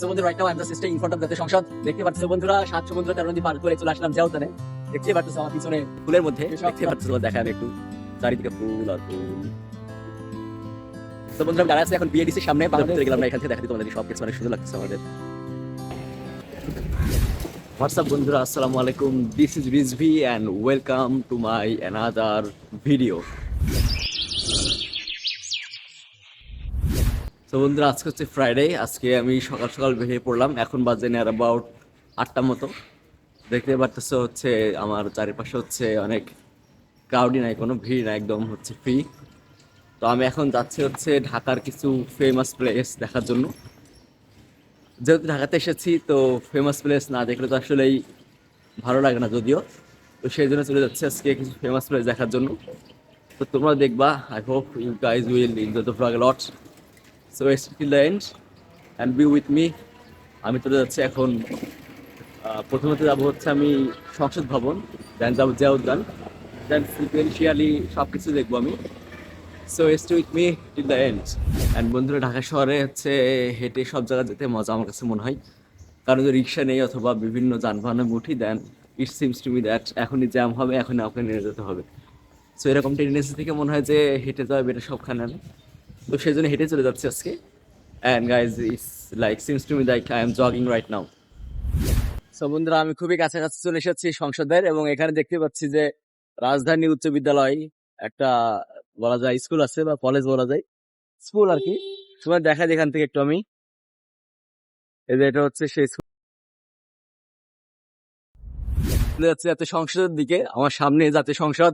So বন্ধুরা right now I am just staying in front of জাতীয় সংসদ। দেখতে পাচ্ছ বন্ধুরা 7 সমুদ্র 13 নদী পার করে চলে আসলাম জিয়াউদ্দানে। দেখতে পাচ্ছ আমার পিছনে ফুলের মধ্যে দেখতে পাচ্ছ, দেখাবে একটু চারিদিকে ফুল আর ফুল। তো বন্ধুরা আমি দাঁড়ায় আছি এখন বিএডিসির সামনে, বাংলাদেশে গেলাম না, এখান থেকে দেখাতে তোমাদের সব কিছু অনেক সুন্দর লাগছে আমাদের। হোয়াটসঅ্যাপ বন্ধুরা, আসসালামু আলাইকুম, this is Rizvi and welcome to my another video. তো বন্ধুরা আজকে হচ্ছে ফ্রাইডে, আজকে আমি সকাল সকাল বেরিয়ে পড়লাম, এখন বাজে নিয়ার অ্যাবাউট 8টার মতো। দেখতে পারতেছো হচ্ছে আমার চারিপাশে হচ্ছে অনেক ক্রাউডি নাই, কোনো ভিড় নাই, একদম হচ্ছে ফ্রি। তো আমি এখন যাচ্ছি হচ্ছে ঢাকার কিছু ফেমাস প্লেস দেখার জন্য। যেহেতু ঢাকাতে এসেছি তো ফেমাস প্লেস না দেখলে তো আসলেই ভালো লাগে না যদিও, তো সেই জন্য চলে যাচ্ছে আজকে কিছু ফেমাস প্লেস দেখার জন্য। তো তোমরা দেখবা, I hope you guys will enjoy the vlog lot. So stay till the end and be with me. আমি চলে যাচ্ছি এখন, প্রথমত যাবো হচ্ছে আমি সংসদ ভবন, দেন যাবো জিয়া উদ্যান, দেন সিকুয়েন্সিয়ালি সব কিছু দেখবো আমি। So stay with me till the end. And বন্ধুরা ঢাকা শহরে হচ্ছে হেঁটে সব জায়গায় যেতে মজা আমার কাছে মনে হয়, কারণ যদি রিক্সা নেই অথবা বিভিন্ন যানবাহনে উঠি, then it seems to me that এখনই জ্যাম হবে, এখনই আমাকে নিয়ে যেতে হবে। সো এরকম টেন্ডেন্সি থেকে মনে হয় যে হেঁটে যাওয়া বেটার সবখানে। তো সেই জন্য হেঁটে চলে যাচ্ছি আজকে। And guys it's like seems to me like I am jogging right now. So বন্ধুরা আমি খুবই কাছাকাছি চলে এসেছি সংসদের, এবং এখানে দেখতে পাচ্ছি যে রাজধানী উচ্চ বিদ্যালয় একটা বলা যায় স্কুল আছে বা কলেজ বলা যায়, স্কুল আর কি। তোমার দেখা যায় এখান থেকে একটু আমি, এই যে এটা হচ্ছে সেই স্কুল যাচ্ছে জাতীয় সংসদের দিকে, আমার সামনে জাতীয় সংসদ।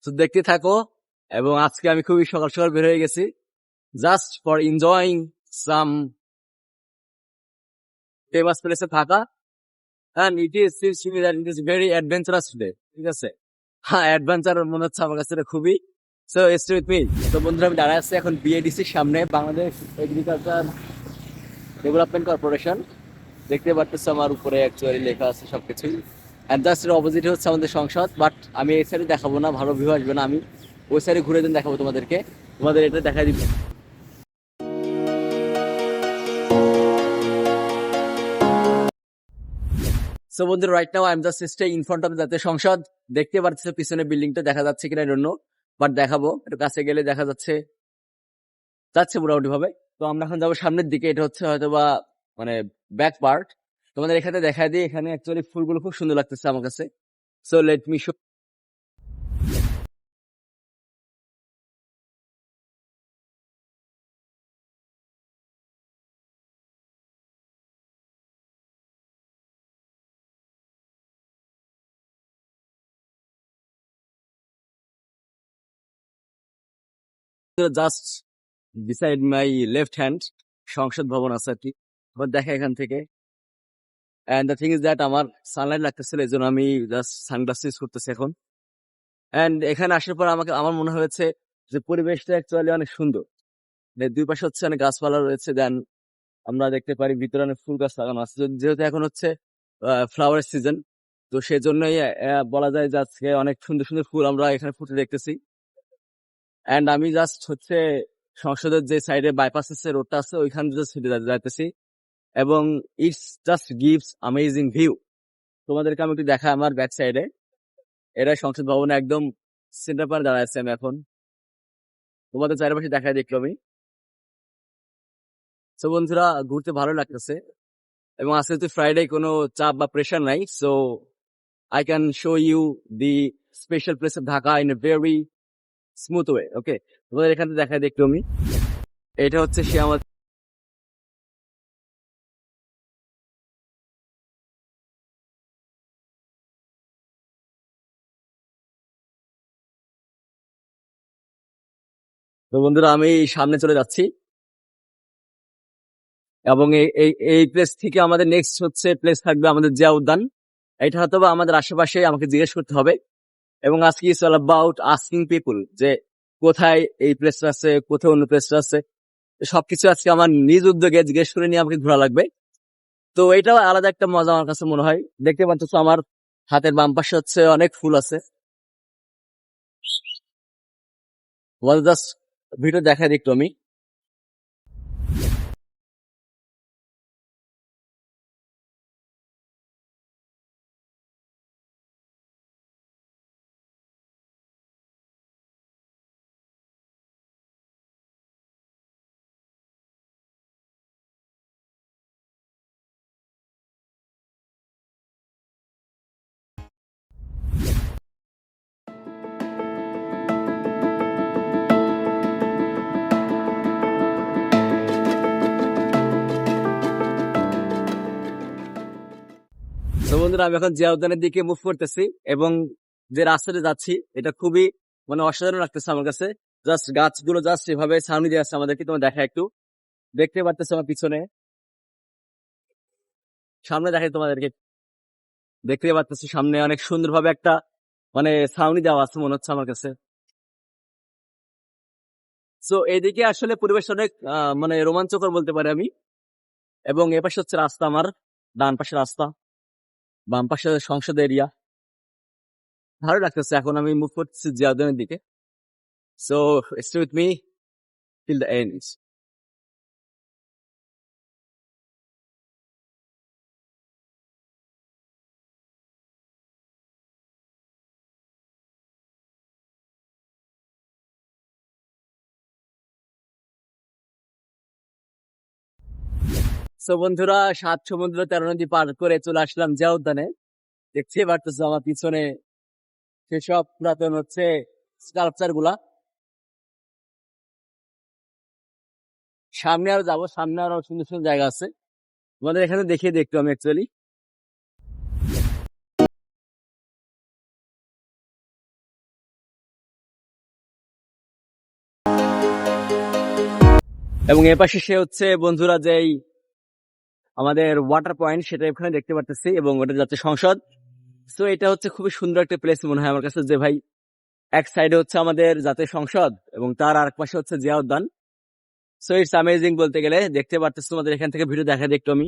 তো দেখতে থাকো। এবং আজকে আমি খুবই সকাল সকাল বের হয়ে গেছি just for enjoying some famous প্লেসে থাকা। And it is seems to me that it is very adventurous today. ঠিক আছে, হ্যাঁ অ্যাডভেঞ্চার মনে হচ্ছে আমার কাছে এটা খুবই। So stay with me. তো বন্ধুরা আমি দাঁড়ায় আছি এখন বিএডিসির সামনে, বাংলাদেশ এগ্রিকালচার ডেভেলপমেন্ট কর্পোরেশন। দেখতে পারতেছো আমার উপরে অ্যাকচুয়ালি লেখা আছে সবকিছুই। অ্যান্ড জাস্ট এর অপোজিটে হচ্ছে আমাদের সংসদ, বাট আমি এই সাইডে দেখাবো না, ভালো ভিউ আসবে না, আমি ওই সাইডে ঘুরে দিন দেখাবো তোমাদেরকে, তোমাদের এটা দেখাই দিব। সো বন্ধুরা right now I am just stay in front of জাতীয় সংসদ। দেখতে পাচ্ছ পিছনে বিল্ডিংটা দেখা যাচ্ছে কিনা জন্য, বাট দেখাবো, একটু কাছে গেলে দেখা যাচ্ছে, যাচ্ছে মোটামুটি ভাবে। তো আমরা এখন যাবো সামনের দিকে, এটা হচ্ছে হয়তো বা মানে ব্যাক পার্ট। তোমাদের এখানে দেখাই দিই, এখানে অ্যাকচুয়ালি ফুলগুলো খুব সুন্দর লাগতেছে আমার কাছে। So let me show. Just beside my left hand Sangsad Bhaban আছে আর কি, আবার দেখা এখান থেকে। And the thing is that আমার সানলাইট লাগতেছিল, এই জন্য আমি জাস্ট সানগ্লাস ইউজ করতেছি এখন। এন্ড এখানে আসার পর আমাকে আমার মনে হয়েছে যে পরিবেশটা অ্যাকচুয়ালি অনেক সুন্দর। দুই পাশে হচ্ছে অনেক গাছপালা রয়েছে, দেন আমরা দেখতে পারি ভিতরে অনেক ফুল গাছ লাগানো আছে। যেহেতু এখন হচ্ছে ফ্লাওয়ারের সিজন, তো সেজন্যই বলা যায় যে আজকে অনেক সুন্দর সুন্দর ফুল আমরা এখানে ফুটে দেখতেছি। এন্ড আমি জাস্ট হচ্ছে সংসদের যে সাইডে বাইপাস আছে, রোডটা আছে, ওইখানে জাস্ট হেঁটে যাইতেছি, এবং it's just gives amazing view. তোমাদেরকে আমি একটু দেখা আমার ব্যাক সাইডে, এটা সংসদ ভবনে একদম সেন্টার পয়েন্টে দাঁড়ায় আছি আমি এখন, তোমাদের চারিপাশে দেখায় দেখলো আমি। তো বন্ধুরা ঘুরতে ভালো লাগতেছে, এবং আজকে তো ফ্রাইডে, কোনো চাপ বা প্রেশার নাই। So I can show you the special place of Dhaka in a very smooth way. Okay, তোমাদের এখানে দেখায় দেখলো আমি, এটা হচ্ছে সে আমার। তো বন্ধুরা আমি সামনে চলে যাচ্ছি, এবং এই প্লেস থেকে আমাদের নেক্সট হচ্ছে প্লেস থাকবে আমাদের জিয়া উদ্যান। এটা হয়তো বা আমাদের আশেপাশে, আমাকে জিজ্ঞেস করতে হবে। এবং আজকে it's all about asking people যে কোথায় এই প্লেসটা আছে, কোথায় অন্য প্লেসটা আছে, সবকিছু আজকে আমার নিজ উদ্যোগে জিজ্ঞেস করে নিয়ে আমাকে ঘোরা লাগবে। তো এটাও আলাদা একটা মজা আমার কাছে মনে হয়। দেখতে পাচ্ছ আমার হাতের বাম পাশে হচ্ছে অনেক ফুল আছে, জাস্ট ভিডিও দেখাই দেখতো আমি। বন্ধুরা আমি এখন জিয়া উদ্যানের দিকে মুভ করতেছি এবং যে রাস্তাতে যাচ্ছি এটা খুবই মানে অসাধারণ লাগতেছে আমার কাছে। জাস্ট গাছগুলো জাস্ট এভাবে ছাউনি দিয়ে আসছে আমাদেরকে, তোমার দেখা একটু দেখতে পারতেছো আমার পিছনে, সামনে দেখাই তোমাদেরকে, দেখতে পারতেছি সামনে অনেক সুন্দরভাবে একটা মানে ছাউনি দেওয়া আছে মনে হচ্ছে আমার কাছে। সো এইদিকে আসলে পরিবেশ অনেক মানে রোমাঞ্চকর বলতে পারি আমি। এবং এ পাশে হচ্ছে রাস্তা, আমার ডান পাশে রাস্তা, বাম পাশে সংসদ এরিয়া। ভালো লাগতেছে। এখন আমি মুভ করতেছি জিয়া উদ্যানের দিকে। So stay with me till the and. So বন্ধুরা ৭ সমুদ্র ১৩ নদী পার করে চলে আসলাম জিয়া উদ্যানে। দেখতেই পারতেছো আমার পিছনে সেসব পুরাতন হচ্ছে স্কাল্পচার গুলা। সামনে আরো যাবো, সামনে আরো সুন্দর সুন্দর জায়গা আছে, তোমাদের এখানে দেখিয়ে দেখতো আমি অ্যাকচুয়ালি। এবং এ পাশে সে হচ্ছে বন্ধুরা যেই আমাদের ওয়াটার পয়েন্ট সেটা এখানে দেখতে পারতেছি, এবং ওটা যাচ্ছে সংসদ। সো এটা হচ্ছে খুবই সুন্দর একটা প্লেস মনে হয় আমার কাছে, যে ভাই এক সাইডে হচ্ছে আমাদের জাতীয় সংসদ এবং তার আরেক পাশে হচ্ছে জিয়া উদ্যান। সো ইটস অ্যামেজিং বলতে গেলে। দেখতে পারতেছি তোমাদের এখান থেকে ভিডিও দেখা দেখতো আমি।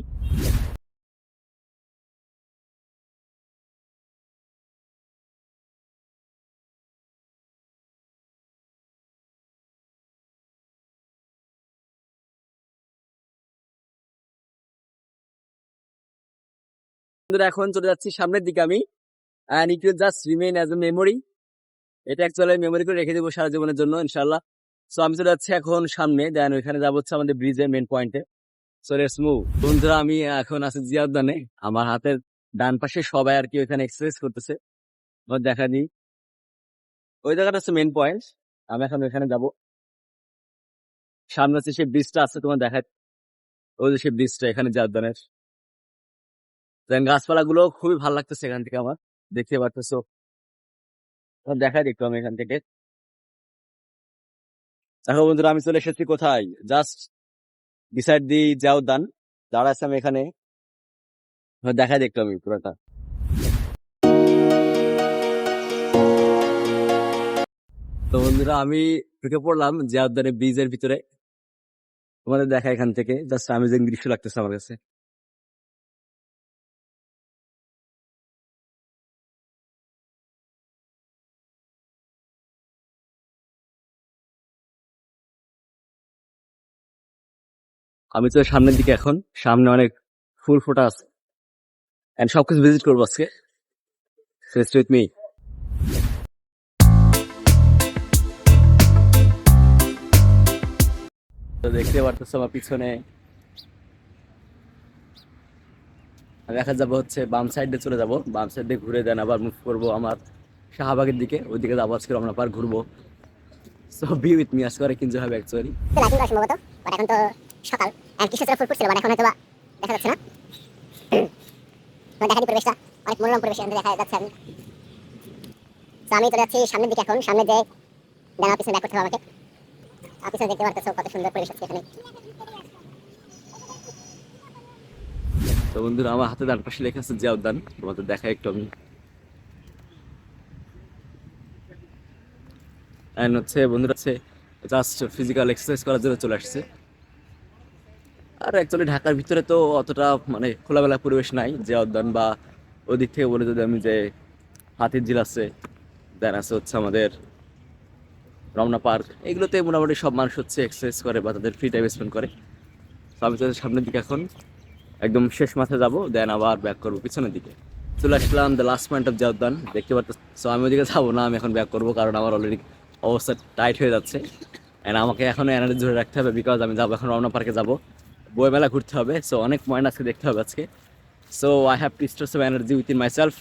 বন্ধুরা এখন চলে যাচ্ছি সামনের দিকে আমি, and it will just remain as a memory. এটা অ্যাকচুয়ালি মেমোরি করে রেখে দেবো সারা জীবনের জন্য ইনশাল্লাহ। সো আমি চলে যাচ্ছি এখন সামনে, দেন ওইখানে যাবো হচ্ছে আমাদের ব্রিজের মেন পয়েন্টে। So let's move. বন্ধুরা আমি এখন আছি জিয়া উদ্যানে, আমার হাতের ডান পাশে সবাই আর কি ওইখানে এক্সারসাইজ করতেছে, আমার দেখা দিই। ওই জায়গাটা হচ্ছে মেন পয়েন্ট, আমি এখন ওইখানে যাবো। সামনে হচ্ছে সেই ব্রিজটা আছে, তোমার দেখা, ওই যে সেই ব্রিজটা এখানে জিয়া উদ্যানের। দেন গাছপালা গুলো খুবই ভালো লাগতেছে এখান থেকে আমার, দেখতে পারতেছো। দেখা দেখতো আমি এখান থেকে। দেখো বন্ধুরা আমি চলে এসেছি কোথায়, জাস্ট বিসাইড দি জিয়া উদ্যান দাঁড়া আছে আমি এখানে, দেখা দেখতো আমি পুরোটা। তো বন্ধুরা আমি ঢুকে পড়লাম জিয়া উদ্যানের ব্রিজের ভিতরে, তোমাদের দেখা এখান থেকে জাস্ট অ্যামেজিং দৃশ্য লাগতেছে আমার কাছে। আমি তো সামনের দিকে এখন, সামনে অনেক ফুল ফোটা আছে, এন্ড সবকিছু ভিজিট করবো আজকে। Stay with me. তো দেখতে পারতেছো আমার পিছনে, দেখা যাবো হচ্ছে বাম সাইডে চলে যাব, বাম সাইডে ঘুরে দেন আবার মুভ করবো আমার শাহবাগের দিকে, ওইদিকে যাবো আজকে রমনা পার্ক ঘুরবো। সো বি উইথ মি, আজকে অনেক এনজয় হবে অ্যাকচুয়ালি। লাইটিং করা সম্ভবত, বাট এখন তো সকাল আর কৃষ্ণচূড়া ফুল ফুটছিল, বাট এখন হয়তো বা দেখা যাচ্ছে না। দেখা দিই পরিবেশটা, অনেক মনোরম পরিবেশ এখান থেকে দেখা যাচ্ছে। আমি চলে যাচ্ছি সামনের দিকে এখন, সামনে যে ডানা পিছনে ব্যাক করতে হবে আমাকে। পিছনে দেখতে পারতেছো কত সুন্দর পরিবেশ আছে এখানে। তো বন্ধুরা আমার হাতে ডান পাশে লেখা আছে জিয়া উদ্যান, তোমাদের দেখা একটু আমি। এন্ড হচ্ছে বন্ধুরা হচ্ছে জাস্ট ফিজিক্যাল এক্সারসাইজ করার জন্য চলে আসছে। আর অ্যাকচুয়ালি ঢাকার ভিতরে তো অতটা মানে খোলামেলা পরিবেশ নাই জিয়া উদ্যান, বা ওদিক থেকে বলে যদি আমি যে হাতির ঝিল আছে, দেন আছে হচ্ছে আমাদের রমনা পার্ক, এগুলোতে মোটামুটি সব মানুষ হচ্ছে এক্সারসাইজ করে বা তাদের ফ্রি টাইম স্পেন্ড করে। তো আমি তাদের সামনের দিকে এখন একদম শেষ মাথায় যাবো, দেন আবার ব্যাক করবো পিছনের দিকে। চলে আসলাম the last point of Zia Udyan, দেখতে পারতো। সো আমি ওদিকে যাবো না, আমি এখন ব্যাক করবো, কারণ আমার অলরেডি অবস্থা টাইট হয়ে যাচ্ছে। অ্যান্ড আমাকে এখন এনার্জি ধরে রাখতে হবে, বিকজ আমি যাবো এখন রমনা পার্কে যাবো, বইমেলা ঘুরতে হবে। সো অনেক পয়েন্ট আজকে দেখতে হবে আজকে। So I have to store some energy with in my self.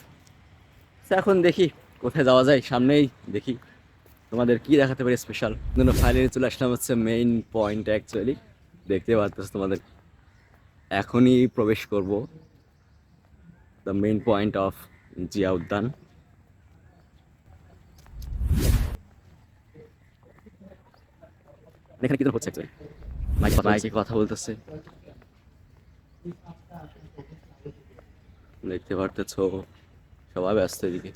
So এখন দেখি কোথায় যাওয়া যায়, সামনেই দেখি তোমাদের কি দেখাতে পারি স্পেশাল। কিন্তু ফাইনালি চলে আসলাম হচ্ছে মেইন পয়েন্ট অ্যাকচুয়ালি, দেখতে পাচ্ছ তোমাদের, এখনই প্রবেশ করব the main point of Zia উদ্যান। এখানে কি যেন হচ্ছে মাইকে কথা বলতেছে, দেখতে পারতেছ সবাই ব্যস্ত এদিকে।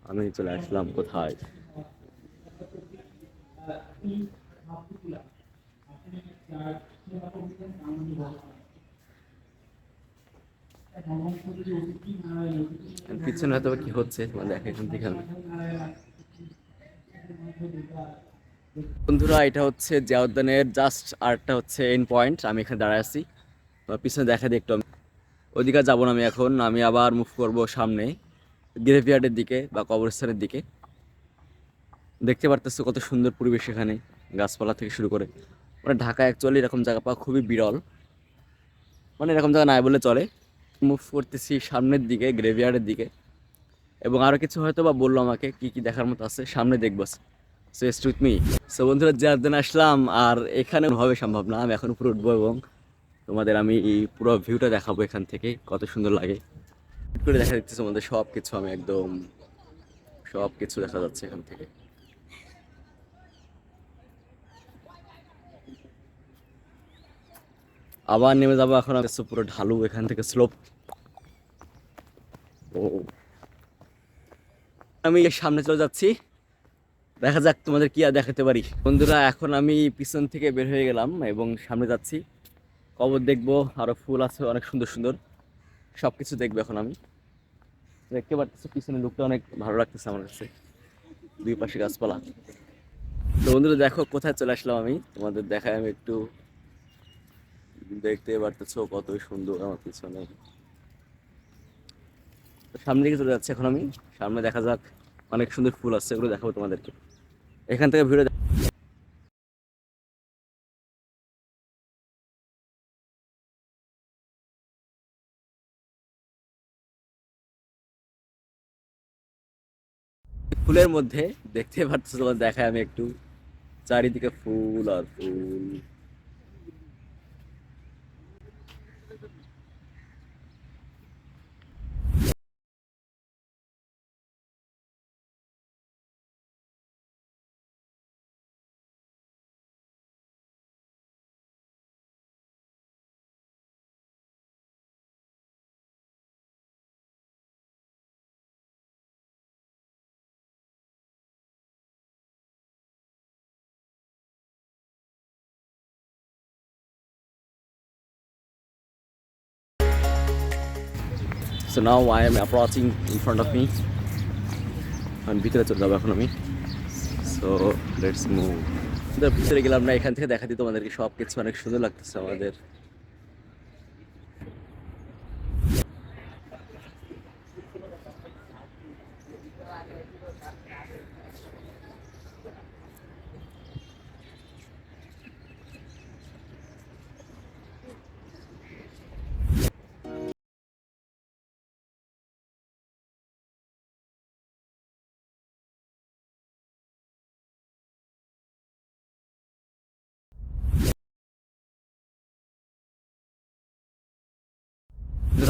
আমি চলে আসলাম কোথায়, পিছনে হয়তো কি হচ্ছে তোমার দেখা এখান থেকে। বন্ধুরা এটা হচ্ছে জিয়া উদ্যানের জাস্ট আরেকটা হচ্ছে এন্ড পয়েন্ট। আমি এখানে দাঁড়ায় আছি, তোমার পিছনে দেখা দিয়ে একটু ওইদিকে যাবো না আমি এখন। আমি আবার মুভ করব সামনে গ্রেভইয়ার্ডের দিকে বা কবরস্থানের দিকে। দেখতে পারতেছো কত সুন্দর পরিবেশ এখানে, গাছপালা থেকে শুরু করে। মানে ঢাকা অ্যাকচুয়ালি এরকম জায়গা পাওয়া খুবই বিরল, মানে এরকম জায়গা নাই বলে চলে। মুভ করতেছি সামনের দিকে গ্রেভইয়ার্ডের দিকে, এবং আরও কিছু হয়তো বা বললো আমাকে কি কি দেখার মতো আছে সামনে দেখবো। So stay with me. So বন্ধুরা জিয়ারদান আসলাম, আর এখানে হবে সম্ভব না, আমি এখন উপরে উঠবো এবং তোমাদের আমি এই পুরো ভিউটা দেখাবো এখান থেকে কত সুন্দর লাগে করে দেখা দিচ্ছে তোমাদের সব কিছু। আমি একদম সব কিছু দেখা যাচ্ছে এখান থেকে। আবার নেমে যাবো এখন, পুরো ঢালু এখান থেকে স্লোপ। ও আমি এর সামনে চলে যাচ্ছি, দেখা যাক তোমাদের কি আর দেখাতে পারি। বন্ধুরা এখন আমি পিছন থেকে বের হয়ে গেলাম এবং সামনে যাচ্ছি, কবর দেখবো, আরো ফুল আছে অনেক সুন্দর সুন্দর, সবকিছু দেখবো এখন আমি। দেখতে পারতেছি পিছনে লুকটা অনেক ভালো লাগতেছে আমার কাছে, দুই পাশে গাছপালা। তো বন্ধুরা দেখো কোথায় চলে আসলাম আমি, তোমাদের দেখায় আমি একটু। দেখতে পারতেছো কত সুন্দর আমার পিছনে। সামনে দিকে চলে যাচ্ছে এখন আমি, সামনে দেখা যাক অনেক সুন্দর ফুল আছে, এগুলো দেখাবো তোমাদেরকে এখান থেকে ভিডিও। ফুলের মধ্যে দেখতে পাচ্ছ তোমার দেখায় আমি একটু, চারিদিকে ফুল আর ফুল। So now I am approaching in front of me, আমি ভিতরে চলে যাবো এখন আমি। So let's move. ভিতরে গেলাম না, এখান থেকে দেখা দিই তোমাদেরকে সব কিছু, অনেক সুন্দর লাগতেছে আমাদের।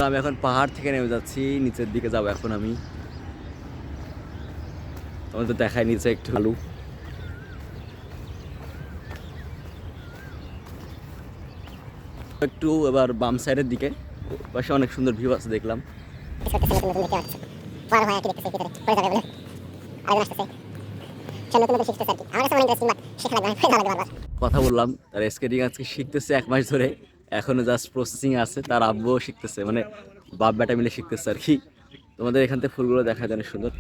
আমি এখন পাহাড় থেকে নেমে যাচ্ছি, নিচের দিকে যাবো এখন আমি। তোমাদের দেখায় নিচে একটু আলু, একটু এবার বাম সাইডের দিকে পাশে অনেক সুন্দর ভিউ আছে দেখলাম। কথা বললাম তার স্কেটিং আজকে শিখতেছে 1 মাস ধরে, এখনো জাস্ট প্রসেসিং আছে। তার আব্বুও শিখতেছে, মানে বাপ বেটা মিলে শিখতেছে আর কি। তোমাদের এখান থেকে ফুলগুলো দেখা যায় অনেক সুন্দর।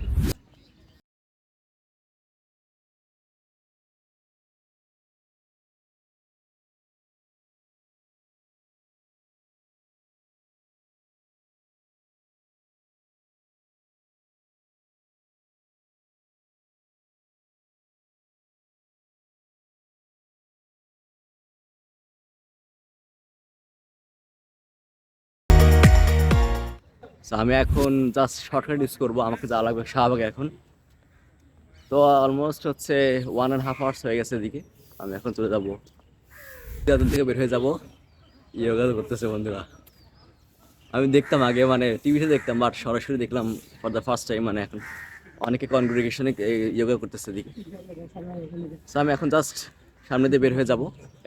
So, আমি এখন জাস্ট শর্টকাট ইউজ করবো, আমাকে যাওয়া লাগবে শাহবাগে এখন। তো অলমোস্ট হচ্ছে 1.5 hours হয়ে গেছে এদিকে, আমি এখন চলে যাবো, দেরাদুন থেকে বের হয়ে যাবো। ইয়োগা করতেছে বন্ধুরা। আমি দেখতাম আগে, মানে টিভিতে দেখতাম, বাট সরাসরি দেখলাম ফর দ্য ফার্স্ট টাইম। মানে এখন অনেকে কনগ্রিগেশনে ইয়োগা করতেছে দিকে। সো আমি এখন জাস্ট সামনে দিয়ে বের হয়ে যাব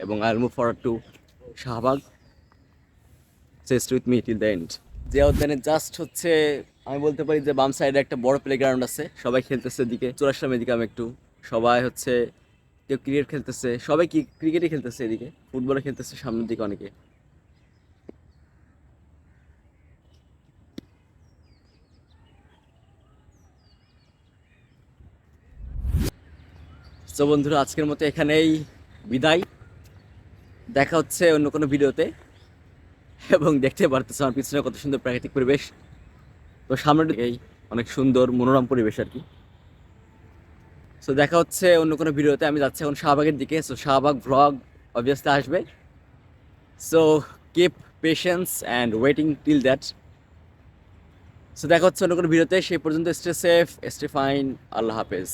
এবং I will move forward to Shahbag. Stay with me till the and. Zia উদ্যানে জাস্ট হচ্ছে আমি বলতে পারি যে বাম সাইডে একটা বড় প্লেগ্রাউন্ড আছে, সবাই খেলতেছে দিকে। চলে আসলাম এদিকে আমি একটু, সবাই হচ্ছে কেউ ক্রিকেট খেলতেছে, সবাই কি ক্রিকেটই খেলতেছে এদিকে, ফুটবলে খেলতেছে সামনের দিকে অনেকে। তো বন্ধুরা আজকের মতো এখানেই বিদায়, দেখা হচ্ছে অন্য কোনো ভিডিওতে। এবং দেখতে পারতেছে আমার পিছনে কত সুন্দর প্রাকৃতিক পরিবেশ। তো সামনের দিকেই অনেক সুন্দর মনোরম পরিবেশ আর কি। সো দেখা হচ্ছে অন্য কোনো ভিডিওতে। আমি যাচ্ছি এখন শাহবাগের দিকে। সো শাহবাগ ভ্লগ অবভিয়াসলি আসবে। So keep patience and waiting till that. So দেখা হচ্ছে অন্য কোনো ভিডিওতে। সেই পর্যন্ত স্টে সেফ, স্টে ফাইন। আল্লাহ হাফেজ।